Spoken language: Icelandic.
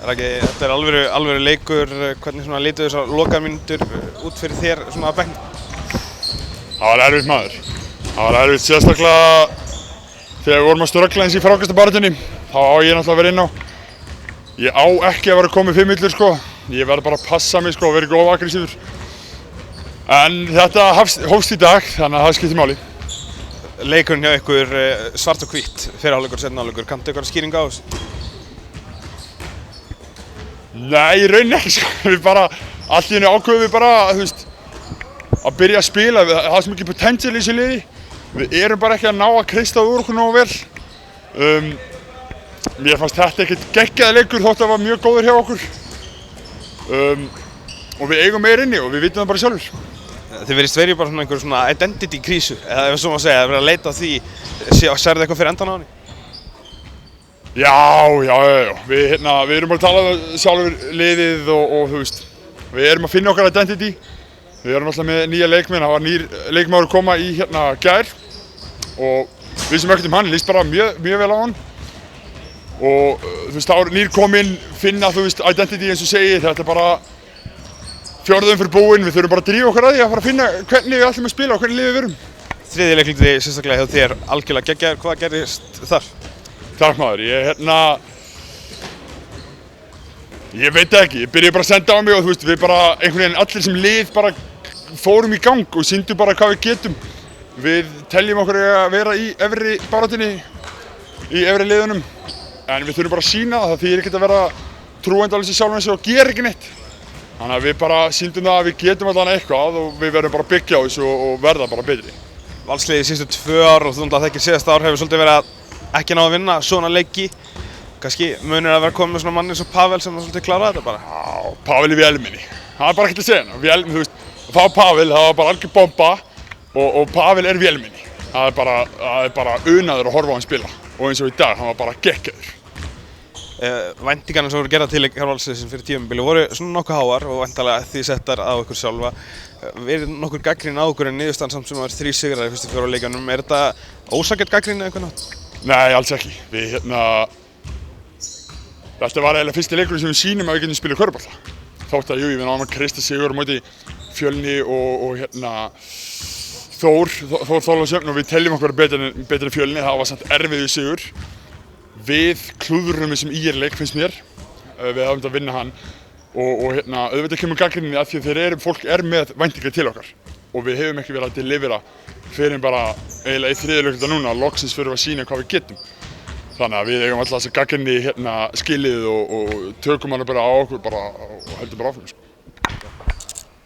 Þetta alvöru leikur, hvernig svona litu þessar lokamínútur út fyrir þér svona á bekknum? Það var erfitt maður. Það var erfitt sérstaklega þegar við vorum að ströggla eins í frákastabaráttunni. Þá á ég náttúrulega að vera inn á. Ég á ekki að vera komið 5 illur sko. Ég verð bara að passa mig sko og vera ekki of aggressífur. En þetta hófst í dag, þannig að það skiptir máli. Leikurinn hjá ykkur svart og hvítt, fyrri hálfleikur, seinni hálfleikur. Kanntu eitthvað skýringu á þessu? Nei, í rauninni ekki sko. Við bara, allt í einu ákveðum við bara, þú veist, að byrja að spila. Það er svo mikið potential í þessu liði. Við erum bara ekki að ná að kreista úr okkur nógu vel. Mér fannst þetta ekkert geggjaður leikur þótt að það var mjög góður hjá okkur. Og við eigum meira inni og við vitum það bara sjálfur. Þið virðist verið bara svona einhver svona identity krísu, eða ef svo má segja, að vera að leita á því. Sérðu eitthvað fyrir endan á henni? Já. Við erum bara að tala sjálfur liðið og þú veist, við erum að finna okkar identity. Við erum alltaf með nýja leikmenn, það var nýr leikmaður að koma í gær og við sem ekkert hann líst bara mjög vel á hann. Og þú veist, þá er nýr kominn, finna þú veist identity eins og segið, þetta er bara fjórða umferð búin, við þurfum bara að drífa okkar að því að fara að finna hvernig við ætlum að spila og hvernig liðið við erum. Þriðji leikluti sérstaklega hjá þér, algjörlega geggjaður, hvað gerðist þar? Takk maður, ég veit það ekki, ég byrjaði bara að senda á mig og þú veist, við bara einhvern veginn allir sem lið bara fórum í gang og sýndum bara hvað við getum. Við teljum okkur að vera í efri baráttunni, í efri liðunum, en við þurfum bara að sýna það þýðir ekkert að vera trúendalausir sjálfum þessu og gera ekki neitt. Þannig að við bara sýndum það að við getum allan eitthvað og við verðum bara að byggja á þessu og verða bara betri. Valsliðið síðustu 2 ár og þú náttúrulega þekkir síðasta ár hefur svolítið verið að ekki ná að vinna svona leiki. Kannski munir að vera komið með svona mann eins og Pavel sem svolítið kláraði þetta bara. Já, Pavel er vélmenni. Það er bara ekkert að segja hann. Þú veist, að fá Pavel, það var bara algjör bomba og Pavel er vélmenni. Það er bara unaður að horfa á hann spila og eins og í dag, hann var bara geggjaður. Væntingarnar sem voru gerðar til hjá Valsliðsins fyrir tímabili voru svona nokkuð háar og væntanlega því settar á ykkur sjálfa. Verið nokkur gagnrýni á ykkur en niðurstaðan samt sem var 3 sigrar í fyrstu 4 leikjunum. Er þetta ósakert gagnrýni eða eitthvað nátt? Nei, alls ekki. Þetta var eiginlega fyrsti leikurinn sem við sýnum að við getum spilað körfubolta. Þótt að við náðum að kreista sigur á móti Fjölni og Þór Þorlákshöfn og við teljum okkur betri Fjölni. Það var samt erfiður sigur. Við klúðurum þessum IR-leik finnst mér. Við hafum þetta að vinna hann og auðvitað kemur gagnrýni að því að fólk er með væntingar til okkar og við hefum ekki verið að delivera fyrir bara eiginlega í 3. leikluta núna loksins fyrir að sýna hvað við getum. Þannig að við eigum alltaf þessa gagnrýni skilið og tökum hana bara á okkur og höldum bara áfram.